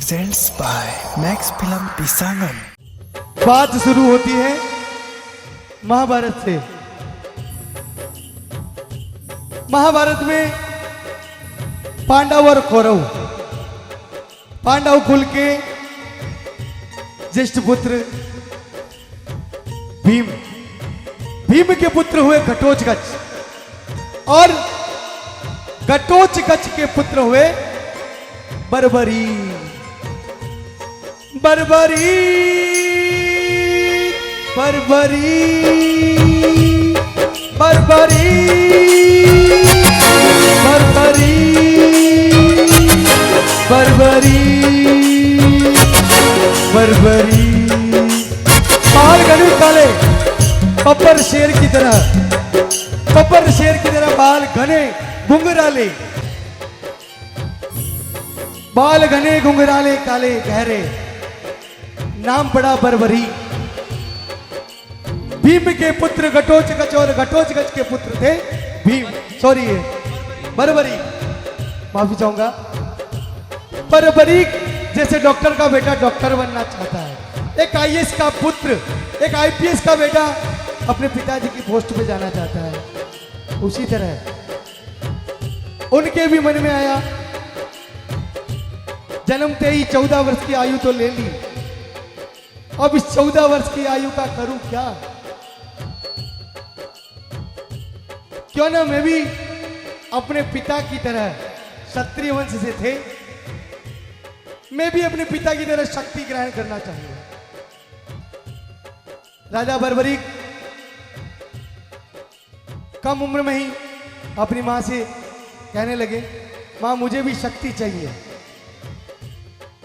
Presents by Max film पिसांगन। बात शुरू होती है महाभारत से। महाभारत में पांडव और कौरव, पांडव कुल के ज्येष्ठ पुत्र भीम, भीम के पुत्र हुए घटोत्कच और घटोत्कच के पुत्र हुए बर्बरी। बर्बरी बर्बरी बर्बरी बर्बरी बर्बरी बर्बरी। बाल घने काले, पप्पर शेर की तरह, पप्पर शेर की तरह बाल घने घुंघराले, बाल घने घुंघराले काले गहरे, नाम पड़ा बर्बरी। भीम के पुत्र घटोत्कच और घटोत्कच के पुत्र थे भीम, सॉरी बर्बरी, माफी चाहूंगा। बर्बरी जैसे डॉक्टर का बेटा डॉक्टर बनना चाहता है, एक आईएएस का पुत्र, एक आईपीएस का बेटा अपने पिताजी की पोस्ट पे जाना चाहता है, उसी तरह उनके भी मन में आया, जन्मते ही 14 वर्ष की आयु तो ले ली, अब इस 14 वर्ष की आयु का करूं क्या? क्यों ना मैं भी अपने पिता की तरह, क्षत्रिय वंश से थे, मैं भी अपने पिता की तरह शक्ति ग्रहण करना चाहूंगा। राजा बर्बरी कम उम्र में ही अपनी मां से कहने लगे, मां मुझे भी शक्ति चाहिए,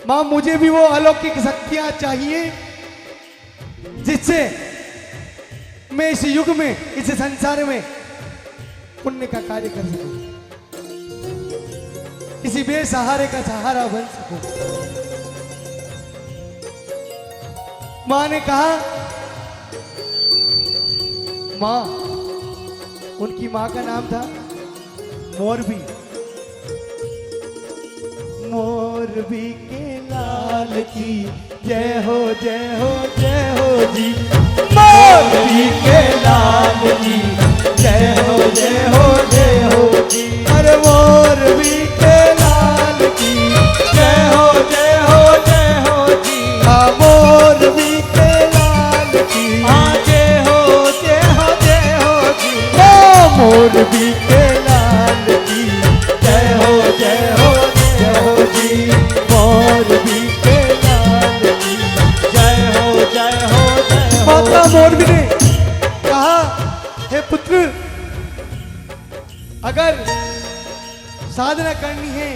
मां मुझे भी वो अलौकिक शक्तियां चाहिए जिससे मैं इस युग में, इस संसार में पुण्य का कार्य कर सकूं, किसी बेसहारे का सहारा बन सकूं। मां ने कहा, मां, उनकी मां का नाम था मोरबी। मोरबी के लाल की जय हो जय हो जय हो जी, मोरबी के लाल की जय हो जय हो जय हो जी। अरे मोरबी के लाल की जय हो जय हो जय हो जी, हाँ मोरबी के लाल की जय हो जय हो जय हो जी। ओ मोरबी के लाल की जय हो जय हो जय हो जी, मोरबी के लाल की जय हो जय हो जय हो। माता मोरबी ने कहा, हे पुत्र, अगर साधना करनी है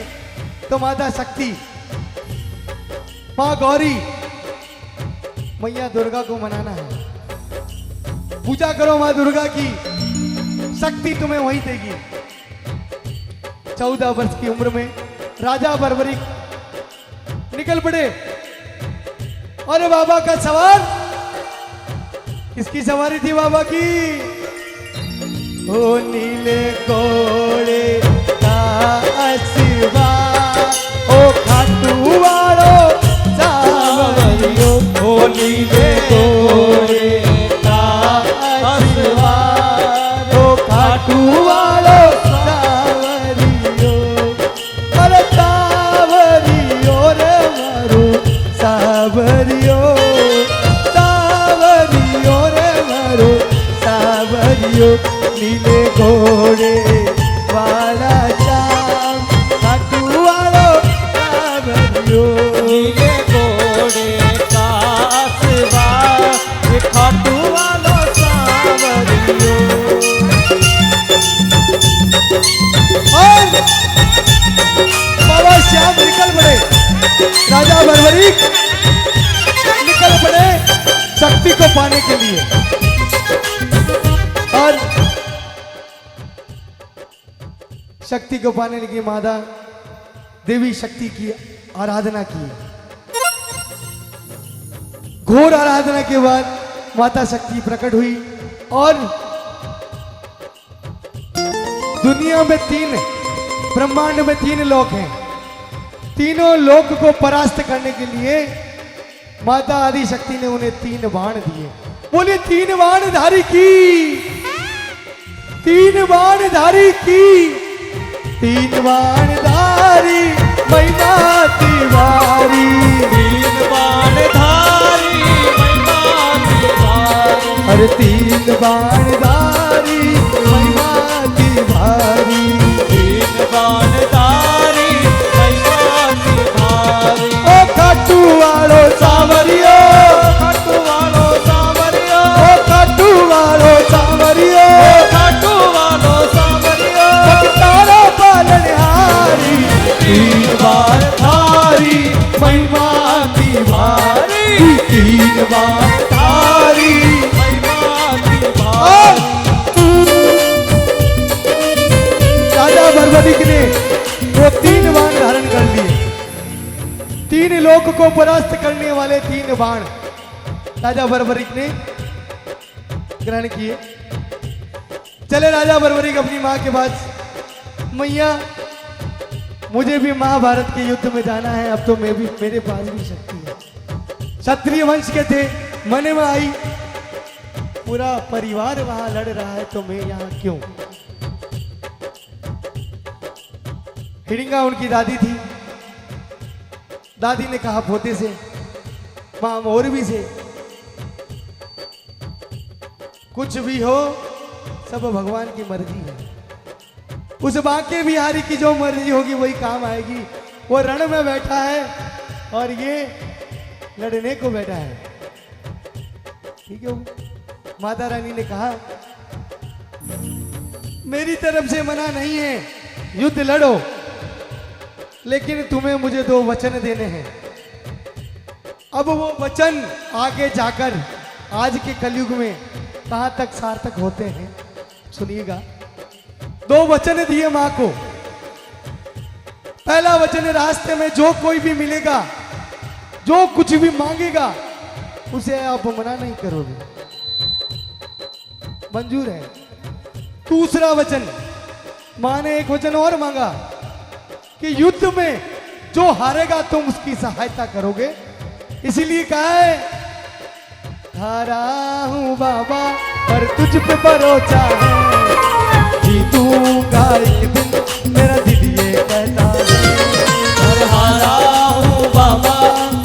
तो माता शक्ति, मां गौरी, मैया दुर्गा को मनाना है, पूजा करो मां दुर्गा की, शक्ति तुम्हें वही देगी। 14 वर्ष की उम्र में राजा बर्बरी निकल पड़े और बाबा का सवार, किसकी सवारी थी बाबा की? ओ नीले घोड़े का असिवा, ओ खाटू वालो सावरियो, ओ नीले घोड़े का असिवा, ओ खाटू वालो सावरियो, अरे सावरियो रे मारो सावरियो, सावरियो रे मारो सावरियो, नीले घोड़े वाला श्याम, खाटू वालो सावरियो, नीले घोड़े का सवार, खाटू वालो सावरियो। और बाबा श्याम निकल पड़े, राजा बर्बरी निकल पड़े शक्ति को पाने के लिए, और शक्ति को पाने की माता देवी शक्ति की आराधना की। घोर आराधना के बाद माता शक्ति प्रकट हुई और दुनिया में 3, ब्रह्मांड में 3 लोक हैं, तीनों लोक को परास्त करने के लिए माता आदि शक्ति ने उन्हें 3 बाण दिए। बोले 3 बाण धारी की, 3 बाण धारी की, 3 बाण धारी महिमा तिवारी, 3 बाण धारी महिमा तिवारी, अरे 3 बाण धारी महिमा तिवारी, 3 बाण धारी महिमा तिवारी। ओ खाटू वालो सावरियो, खाटू वालो सावरियो, ओ खाटू वालो सावरियो, खाटू वालो सावरियो, तारा पालनहारी, 3 बाण धारी महिमा तिवारी, 3 बाण धारी महिमा तिवारी। राजा बर्बरिक ने वो 3 बाण धारण कर लिए। 3 लोक को परास्त करने वाले 3 बाण राजा बर्बरिक ने ग्रहण किए। चले राजा बर्बरिक अपनी मां के पास, मैया मुझे भी महाभारत के युद्ध में जाना है, अब तो मैं भी, मेरे पास भी शक्ति है, क्षत्रिय वंश के थे, मन में आई पूरा परिवार वहां लड़ रहा है तो मैं यहां क्यों। हिडिंगा उनकी दादी थी। दादी ने कहा पोते से, मां मोरबी से, कुछ भी हो सब भगवान की मर्जी है, उस बांके बिहारी की जो मर्जी होगी वही काम आएगी। वो रण में बैठा है और ये लड़ने को बैठा है, ठीक है। माता रानी ने कहा मेरी तरफ से मना नहीं है, युद्ध लड़ो, लेकिन तुम्हें मुझे 2 वचन देने हैं। अब वो वचन आगे जाकर आज के कलयुग में कहां तक सार्थक होते हैं सुनिएगा। 2 वचन दिए मां को। पहला वचन, रास्ते में जो कोई भी मिलेगा, जो कुछ भी मांगेगा, उसे आप मना नहीं करोगे, मंजूर है। दूसरा वचन, मां ने एक वचन और मांगा कि युद्ध में जो हारेगा तुम उसकी सहायता करोगे, इसलिए कहा है हारा हूं बाबा पर तुझ पे भरोसा है, जीतूंगा एक दिन मेरा दिल ये कहता है। और हारा हूँ बाबा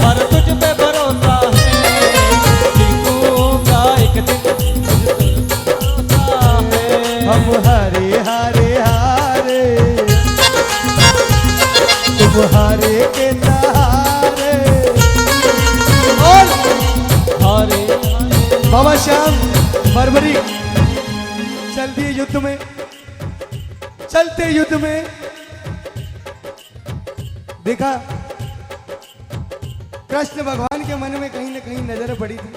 पर तुझ पे भरोसा है, जीतूंगा एक दिन भरोसा है। हम हारे हारे हारे, तुम हारे के सहारे। और हारे बाबा श्याम बर्बरिक चल दिए युद्ध में। चलते युद्ध में देखा कृष्ण भगवान के मन में कहीं ना कहीं नजर पड़ी थी।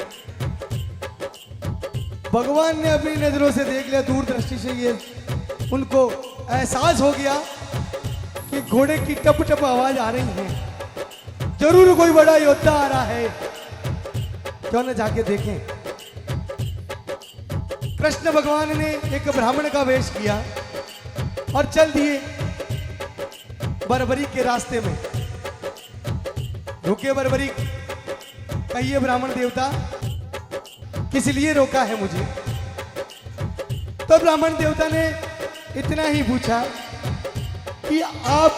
भगवान ने अपनी नजरों से देख लिया, दूरदृष्टि से ये उनको एहसास हो गया कि घोड़े की टप टप आवाज आ रही है, जरूर कोई बड़ा योद्धा आ रहा है, क्यों न जाके देखें। कृष्ण भगवान ने एक ब्राह्मण का वेश किया और चल दिए बर्बरिक के रास्ते में। रुके बर्बरिक, कहिए ब्राह्मण देवता किस लिए रोका है मुझे। तो ब्राह्मण देवता ने इतना ही पूछा कि आप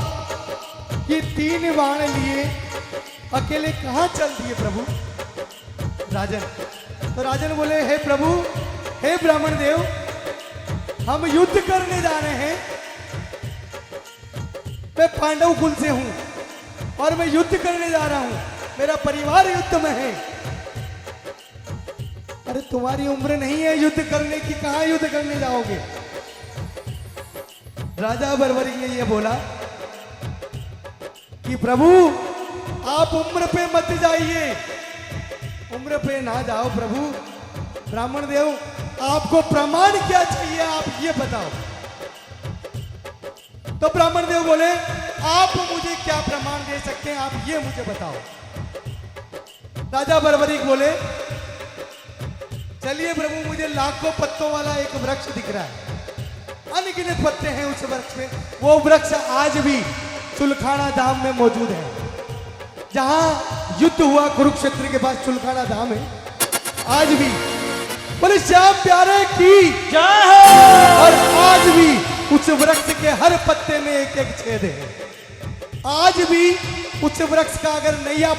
ये 3 बाण लिए अकेले कहां चल दिए प्रभु। राजन, तो राजन बोले हे प्रभु, हे ब्राह्मण देव, हम युद्ध करने जा रहे हैं। मैं पांडव कुल से हूं और मैं युद्ध करने जा रहा हूं, मेरा परिवार युद्ध में है। अरे तुम्हारी उम्र नहीं है युद्ध करने की, कहां युद्ध करने जाओगे। राजा बर्बरिक ने यह बोला कि प्रभु आप उम्र पे मत जाइए, उम्र पे ना जाओ प्रभु। ब्राह्मण देव आपको प्रमाण क्या चाहिए, आप ये बताओ। तो ब्राह्मण देव बोले आप मुझे क्या प्रमाण दे सकते हैं, आप ये मुझे बताओ। राजा बर्बरिक बोले चलिए प्रभु, मुझे लाखों पत्तों वाला एक वृक्ष दिख रहा है, अनगिनत पत्ते हैं उस वृक्ष में। वो वृक्ष आज भी चुलखाना धाम में मौजूद है, जहां युद्ध हुआ कुरुक्षेत्र के पास चुलखाना धाम है। आज भी बोले श्याम प्यारे की जय हो। और आज भी उस वृक्ष के हर पत्ते में एक एक छेद है। आज भी उस वृक्ष का अगर नया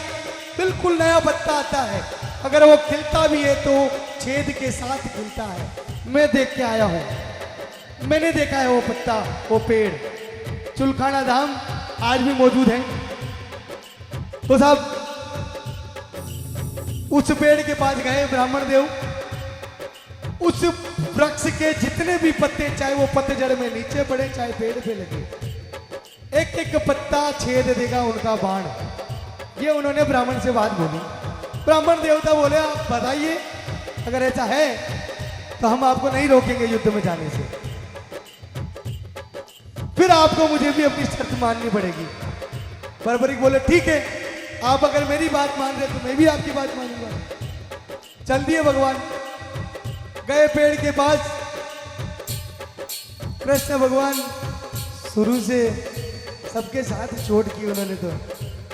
बिल्कुल नया पत्ता आता है, अगर वो खिलता भी है तो छेद के साथ खिलता है। मैं देख के आया हूं, मैंने देखा है वो पत्ता, वो पेड़। चुलखाना धाम आज भी मौजूद है। तो साहब उस पेड़ के पास गए ब्राह्मण देव, उस वृक्ष के जितने भी पत्ते, चाहे वो पतझड़ में नीचे पड़े चाहे पेड़ पे लगे, एक एक पत्ता छेद देगा उनका बाण। ये उन्होंने ब्राह्मण से बात बोली। ब्राह्मण देवता बोले आप बताइए, अगर ऐसा है तो हम आपको नहीं रोकेंगे युद्ध में जाने से, फिर आपको मुझे भी अपनी शर्त माननी पड़ेगी। बर्बरीक बोले ठीक है, आप अगर मेरी बात मान रहे तो मैं भी आपकी बात मानूंगा। चल दिए भगवान, गए पेड़ के पास। कृष्ण भगवान शुरू से सबके साथ चोट की उन्होंने, तो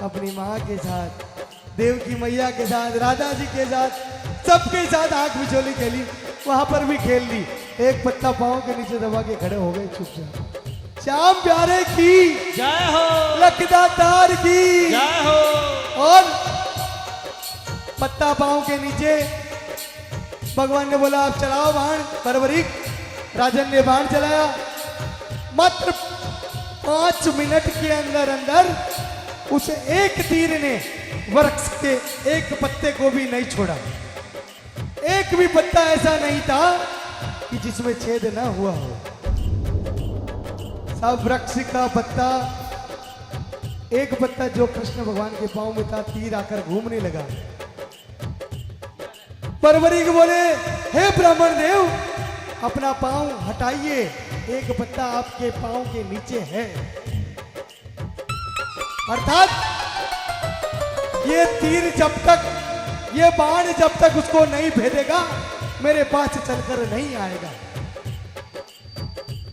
अपनी माँ के साथ, देव की मैया के साथ, राधा जी के साथ, सबके साथ आंख बिचौली खेली, वहां पर भी खेल ली। एक पत्ता पांव के नीचे दबा के खड़े हो गए चुपचाप। श्याम प्यारे की जय हो। लखदातार की जय हो। और पत्ता पांव के नीचे भगवान ने बोला आप चलाओ बाण। बर्बरीक राजन ने बाण चलाया। मात्र 5 मिनट के अंदर अंदर उस एक तीर ने वृक्ष के एक पत्ते को भी नहीं छोड़ा। एक भी पत्ता ऐसा नहीं था कि जिसमें छेद ना हुआ हो। सब वृक्ष का पत्ता, एक पत्ता जो कृष्ण भगवान के पांव में था, तीर आकर घूमने लगा। बर्बरीक बोले हे ब्राह्मण देव, अपना पांव हटाइए, एक पत्ता आपके पांव के नीचे है। अर्थात ये तीर जब तक, ये बाण जब तक उसको नहीं भेदेगा, मेरे पास चलकर नहीं आएगा।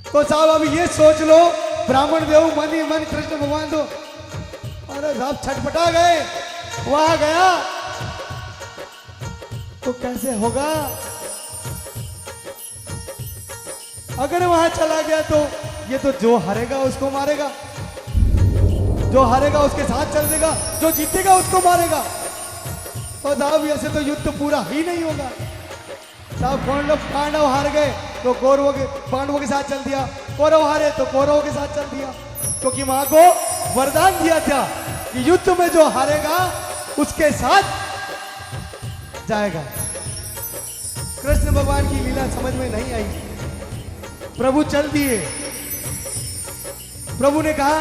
तो साहब अभी ये सोच लो, ब्राह्मण देव मन ही मन कृष्ण भगवान तो, अरे साहब छटपटा गए। वहां गया तो कैसे होगा? अगर वहां चला गया तो ये तो जो हारेगा उसको मारेगा, जो हारेगा उसके साथ चल देगा, जो जीतेगा उसको मारेगा। तो साहब ऐसे तो युद्ध पूरा ही नहीं होगा। साहब पांडव हार गए तो कौरवों के, पांडवों के साथ चल दिया, कौरव हारे तो कौरवों के साथ चल दिया, क्योंकि मां को वरदान दिया था कि युद्ध में जो हारेगा उसके साथ जाएगा। कृष्ण भगवान की लीला समझ में नहीं आई। प्रभु चल दिए। प्रभु ने कहा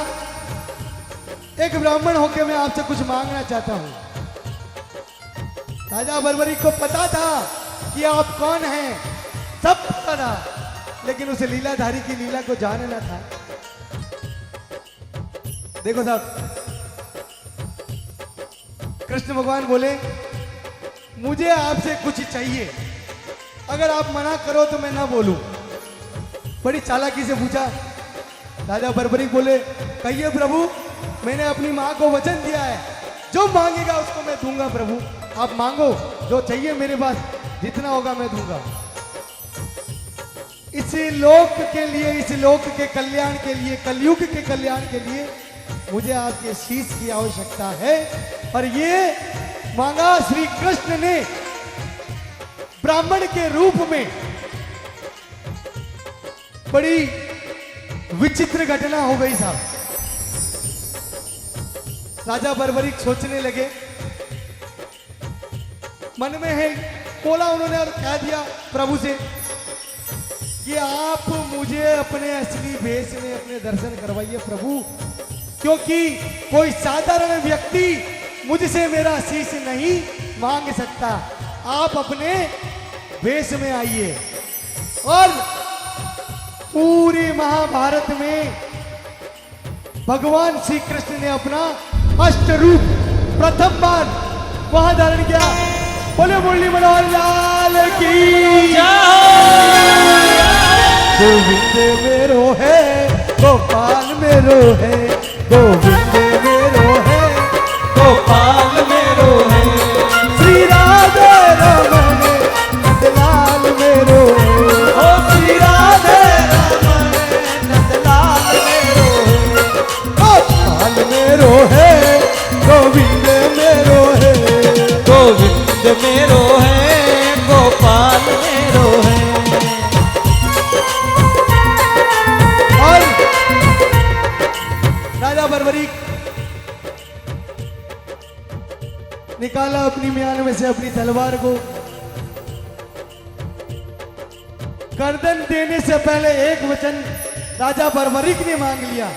एक ब्राह्मण होकर मैं आपसे कुछ मांगना चाहता हूं। राजा बर्बरीक को पता था कि आप कौन हैं, सब पता था, लेकिन उसे लीलाधारी की लीला को जानना था। देखो साहब, कृष्ण भगवान बोले मुझे आपसे कुछ चाहिए, अगर आप मना करो तो मैं ना बोलूं। बड़ी चालाकी से पूछा। राजा बर्बरीक बोले कहिए प्रभु, मैंने अपनी मां को वचन दिया है, जो मांगेगा उसको मैं दूंगा। प्रभु आप मांगो, जो चाहिए मेरे पास जितना होगा मैं दूंगा। इस लोक के लिए, इस लोक के कल्याण के लिए, कलयुग के कल्याण के लिए मुझे आपके शीश की आवश्यकता है। और ये मांगा श्री कृष्ण ने ब्राह्मण के रूप में। बड़ी विचित्र घटना हो गई साहब। राजा बर्बरीक सोचने लगे, मन में है बोला उन्होंने और कह दिया प्रभु से कि आप मुझे अपने असली भेष में अपने दर्शन करवाइए प्रभु, क्योंकि कोई साधारण व्यक्ति मुझसे मेरा शीश नहीं मांग सकता। आप अपने भेष में आइए। और पूरे महाभारत में भगवान श्री कृष्ण ने अपना अष्ट रूप प्रथम बार वहां धारण किया। बोले मुरली मनोहर लाल की गोविंद मेरो है, गोपाल मेरो है, गोविंद मेरो है, गोपाल मेरो है। और राजा बर्बरीक निकाला अपनी म्यान में से अपनी तलवार को। गर्दन देने से पहले एक वचन राजा बर्बरीक ने मांग लिया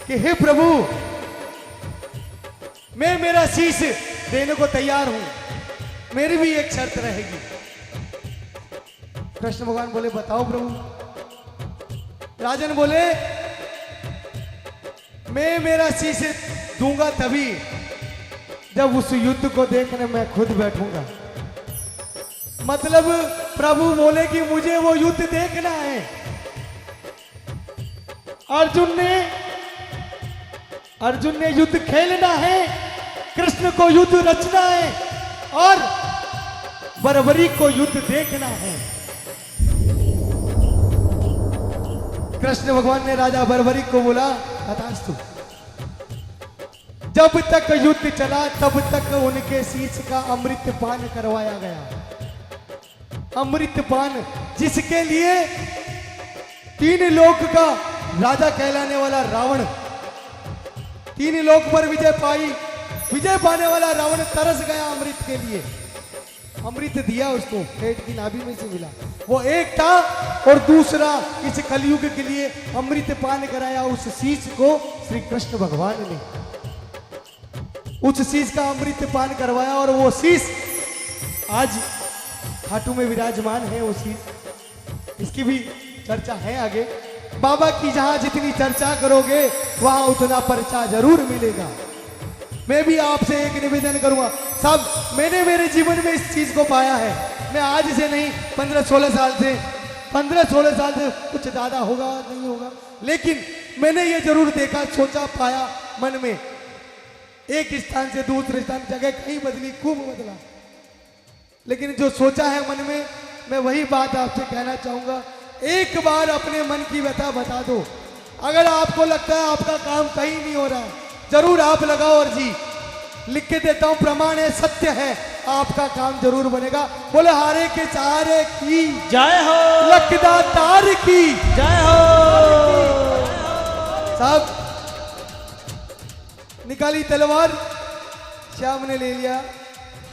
कि हे प्रभु, मैं मेरा शीश देने को तैयार हूं, मेरी भी एक शर्त रहेगी। कृष्ण भगवान बोले बताओ प्रभु। राजन बोले मैं मेरा शीश दूंगा तभी जब उस युद्ध को देखने मैं खुद बैठूंगा। मतलब प्रभु बोले कि मुझे वो युद्ध देखना है। अर्जुन ने युद्ध खेलना है, कृष्ण को युद्ध रचना है और बर्बरीक को युद्ध देखना है। कृष्ण भगवान ने राजा बर्बरीक को बोला तथास्तु। जब तक युद्ध चला तब तक उनके शीश का अमृत पान करवाया गया। अमृत पान जिसके लिए 3 लोक का राजा कहलाने वाला रावण, 3 लोक पर विजय पाने वाला रावण तरस गया अमृत के लिए। अमृत दिया उसको, पेट की नाभि में से मिला। वो एक था और दूसरा इस कलयुग के लिए अमृत पान कराया उस शीश को श्री कृष्ण भगवान ने। उस शीश का अमृत पान करवाया और वो शीश आज खाटू में विराजमान है। वो शीश, इसकी भी चर्चा है आगे। बाबा की जहां जितनी चर्चा करोगे वहां उतना पर्चा जरूर मिलेगा। मैं भी आपसे एक निवेदन करूंगा, सब मैंने मेरे जीवन में इस चीज को पाया है। मैं आज से नहीं 15-16 साल से, 15-16 साल से, कुछ ज्यादा होगा नहीं होगा, लेकिन मैंने ये जरूर देखा, सोचा, पाया मन में। एक स्थान से दूसरे स्थान जगह कहीं बदली, खूब बदला, लेकिन जो सोचा है मन में, मैं वही बात आपसे कहना चाहूंगा। एक बार अपने मन की व्यथा बता दो। अगर आपको लगता है आपका काम कहीं नहीं हो रहा, जरूर आप लगाओ और जी। लिख के देता हूं, प्रमाण है, सत्य है, आपका काम जरूर बनेगा। बोले हारे के सहारे की जय हो, लखदातार की जय हो। साहब निकाली तलवार, श्याम ने ले लिया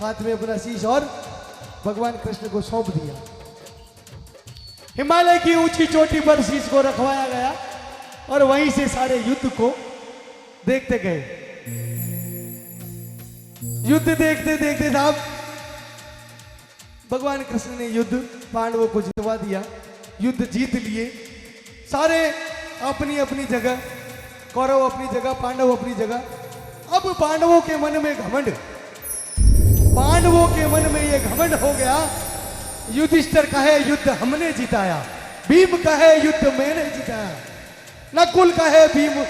हाथ में अपना शीश और भगवान कृष्ण को सौंप दिया। हिमालय की ऊंची चोटी पर शीश को रखवाया गया और वहीं से सारे युद्ध को देखते गए। युद्ध देखते देखते साहब भगवान कृष्ण ने युद्ध पांडवों को जितवा दिया, युद्ध जीत लिए। सारे अपनी अपनी जगह, कौरव अपनी जगह, पांडव अपनी जगह। अब पांडवों के मन में घमंड, पांडवों के मन में ये घमंड हो गया। युधिष्ठिर कहे युद्ध हमने जिताया, भीम कहे युद्ध मैंने जिताया, नकुल कहे भीम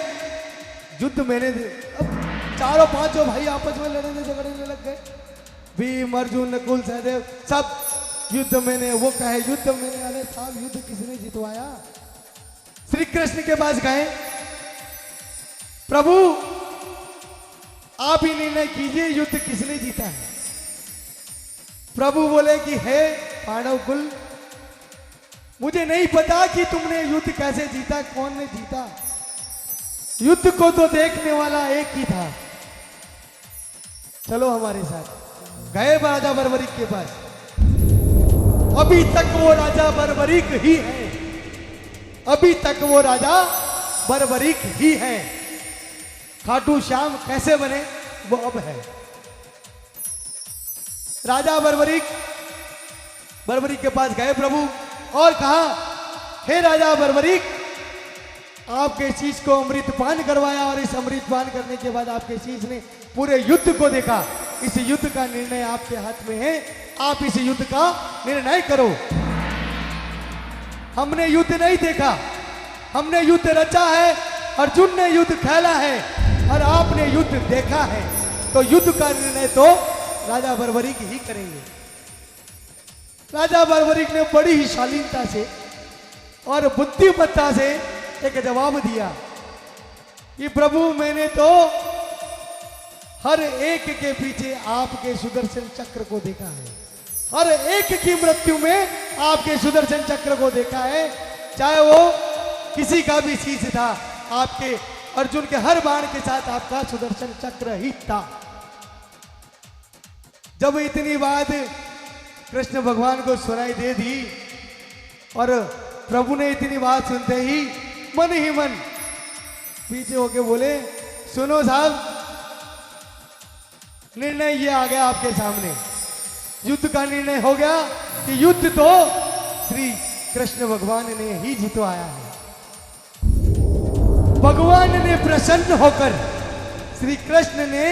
युद्ध मैंने। अब चारों पांचों भाई आपस में लड़ने झगड़ने लग गए। भीम, अर्जुन, नकुल, सहदेव सब युद्ध मैंने, वो कहे युद्ध मैंने। अरे साहब युद्ध किसने जितवाया? श्री कृष्ण के पास गए, प्रभु आप ही निर्णय कीजिए युद्ध किसने जीता है। प्रभु बोले कि हे पांडव कुल, मुझे नहीं पता कि तुमने युद्ध कैसे जीता, कौन ने जीता। युद्ध को तो देखने वाला एक ही था। चलो हमारे साथ। गए राजा बर्बरीक के पास। अभी तक वो राजा बर्बरीक ही है, अभी तक वो राजा बर्बरीक ही है। खाटू श्याम कैसे बने वो अब है। राजा बर्बरीक के पास गए प्रभु और कहा, हे राजा बर्बरीक, आपके शीश को अमृत पान करवाया और इस अमृत पान करने के बाद आपके शीश ने पूरे युद्ध को देखा। इस युद्ध का निर्णय आपके हाथ में है, आप इस युद्ध का निर्णय करो। हमने युद्ध नहीं देखा, हमने युद्ध रचा है, अर्जुन ने युद्ध खेला है और आपने युद्ध देखा है, तो युद्ध का निर्णय तो राजा बर्बरीक ही करेंगे। राजा बर्बरीक ने बड़ी ही शालीनता से और बुद्धिमत्ता से एक जवाब दिया कि प्रभु मैंने तो हर एक के पीछे आपके सुदर्शन चक्र को देखा है, हर एक की मृत्यु में आपके सुदर्शन चक्र को देखा है। चाहे वो किसी का भी शीश था, आपके अर्जुन के हर बाण के साथ आपका सुदर्शन चक्र ही था। जब इतनी बात कृष्ण भगवान को सुनाई दे दी और प्रभु ने इतनी बात सुनते ही मन पीछे होके बोले, सुनो साहब, निर्णय ये आ गया आपके सामने, युद्ध का निर्णय हो गया कि युद्ध तो श्री कृष्ण भगवान ने ही जितवाया है। भगवान ने प्रसन्न होकर, श्री कृष्ण ने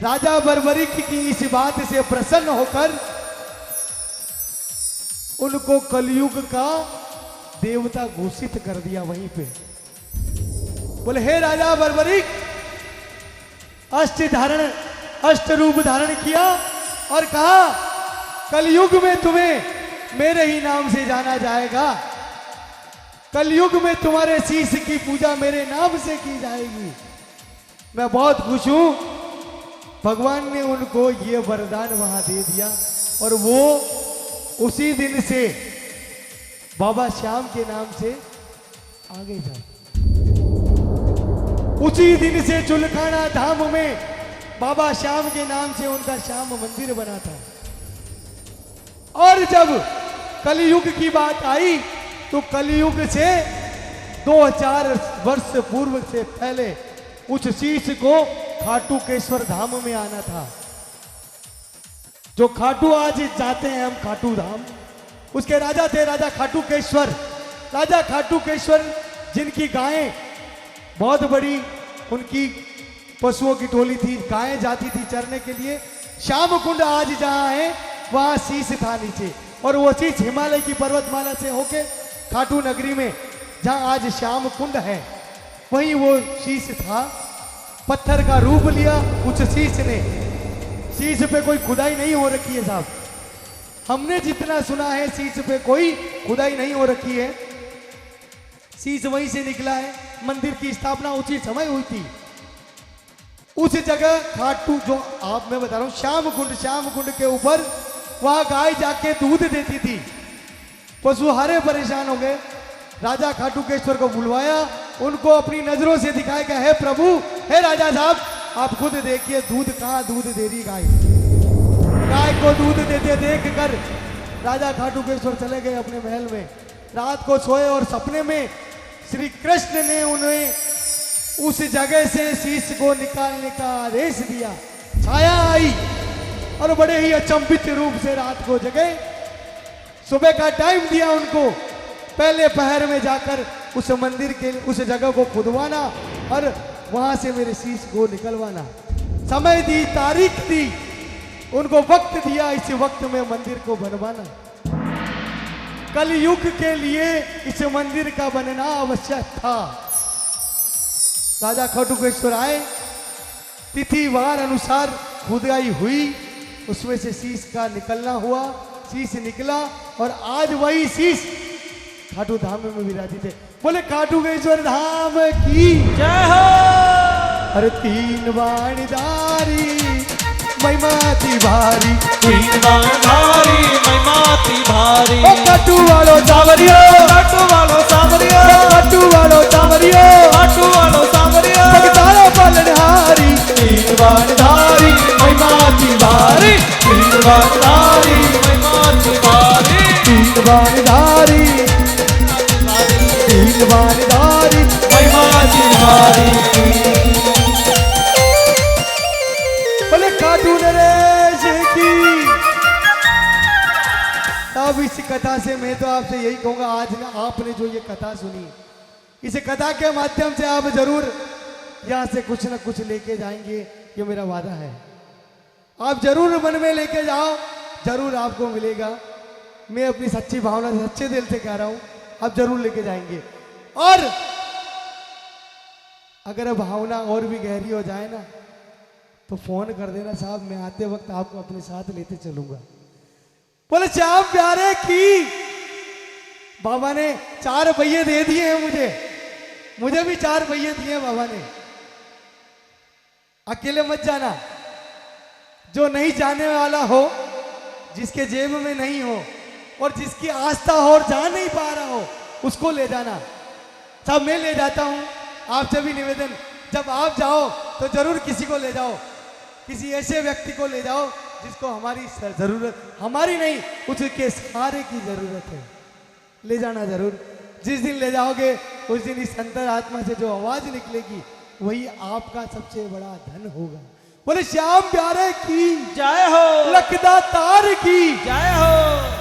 राजा बर्बरीक की इस बात से प्रसन्न होकर उनको कलयुग का देवता घोषित कर दिया। वहीं पे बोले, हे राजा बर्बरीक, अष्ट रूप धारण किया और कहा कलयुग में तुम्हें मेरे ही नाम से जाना जाएगा, कलयुग में तुम्हारे शीश की पूजा मेरे नाम से की जाएगी। मैं बहुत खुश हूं। भगवान ने उनको ये वरदान वहां दे दिया और वो उसी दिन से बाबा श्याम के नाम से आगे जाए। उसी दिन से चुलखाना धाम में बाबा श्याम के नाम से उनका श्याम मंदिर बना था। और जब कलयुग की बात आई तो कलयुग से 2000 वर्ष पूर्व से पहले उस शीश को खाटू केश्वर धाम में आना था। जो खाटू आज जाते हैं हम खाटू धाम, उसके राजा थे राजा खाटू केश्वर। राजा खाटू केश्वर जिनकी गायें बहुत बड़ी, उनकी पशुओं की टोली थी, गायें जाती थी चरने के लिए। श्याम कुंड आज जहां है वहां शीश था नीचे, और वो शीश हिमालय की पर्वतमाला से होके खाटू नगरी में जहां आज श्याम कुंड है वहीं वो शीश था। पत्थर का रूप लिया उस शीश ने। शीश पे कोई खुदाई नहीं हो रखी है साहब, हमने जितना सुना है शीश पे कोई खुदाई नहीं हो रखी है। शीश वहीं से निकला है। मंदिर की स्थापना उसी समय हुई थी। उस जगह खाटू, जो आप मैं बता रहा हूं, श्याम कुंड के ऊपर वहां गाय जाके दूध देती थी। पशु हारे परेशान हो गए। राजा खाटू केश्वर को बुलवाया, उनको अपनी नजरों से दिखाया कि हे प्रभु, हे राजा साहब, आप खुद देखिए दूध कहाँ दूध दे रही गाय। गाय को दूध देते देख कर राजा खाटू केश्वर चले गए अपने महल में। रात को सोए और सपने में श्री कृष्ण ने उन्हें उस जगह से शीश को निकालने का आदेश दिया। छाया आई और बड़े ही अचंभित रूप से रात को जगे। सुबह का टाइम दिया उनको, पहले पहर में जाकर उस मंदिर के उस जगह को खुदवाना और वहां से मेरे शीश को निकलवाना। समय दी, तारीख दी, उनको वक्त दिया, इस वक्त में मंदिर को बनवाना। कलयुग के लिए इस मंदिर का बनना आवश्यक था। राजा खटुकेश्वर आए, तिथि वार अनुसार खुदाई हुई, उसमें से शीश का निकलना हुआ। शीश निकला और आज वही शीश खाटू धाम में विराजित है। बोले खाटूकेश्वर धाम की जय हो। अरे तीन बाणधारी महिमा ती भारी, तीन बाणधारी महिमा ती भारी। ओ खाटू वालो सावरियो, खाटू वालो सावरियो, खाटू वालो सावरियो, खाटू वालो सावरियो। भगतारो पालनहारी, तीन बाणधारी महिमा ती भारी, तीन बाणधारी महिमा ती भारी। तीन बाणधारी, तीन बाणधारी महिमा ती भारी। बोले खाटू नरेश की। अब इस कथा से मैं तो आपसे यही कहूंगा, आज ना आपने जो ये कथा सुनी, इस कथा के माध्यम से आप जरूर यहाँ से कुछ ना कुछ लेके जाएंगे, ये मेरा वादा है। आप जरूर मन में लेके जाओ, जरूर आपको मिलेगा। मैं अपनी सच्ची भावना से, सच्चे दिल से कह रहा हूं, आप जरूर लेके जाएंगे। और अगर भावना और भी गहरी हो जाए ना तो फोन कर देना साहब, मैं आते वक्त आपको अपने साथ लेते चलूंगा। बोले श्याम प्यारे की, बाबा ने 4 पहिए दे दिए हैं मुझे भी 4 पहिए दिए बाबा ने। अकेले मत जाना। जो नहीं जाने वाला हो, जिसके जेब में नहीं हो और जिसकी आस्था हो और जा नहीं पा रहा हो, उसको ले जाना। साहब मैं ले जाता हूँ, आपसे भी निवेदन, जब आप जाओ तो जरूर किसी को ले जाओ, किसी ऐसे व्यक्ति को ले जाओ जिसको हमारी जरूरत, हमारी नहीं उसके सहारे की जरूरत है। ले जाना जरूर। जिस दिन ले जाओगे उस दिन इस अंतर आत्मा से जो आवाज निकलेगी वही आपका सबसे बड़ा धन होगा। बोले श्याम प्यारे की जय हो, लखदा तार की जय हो।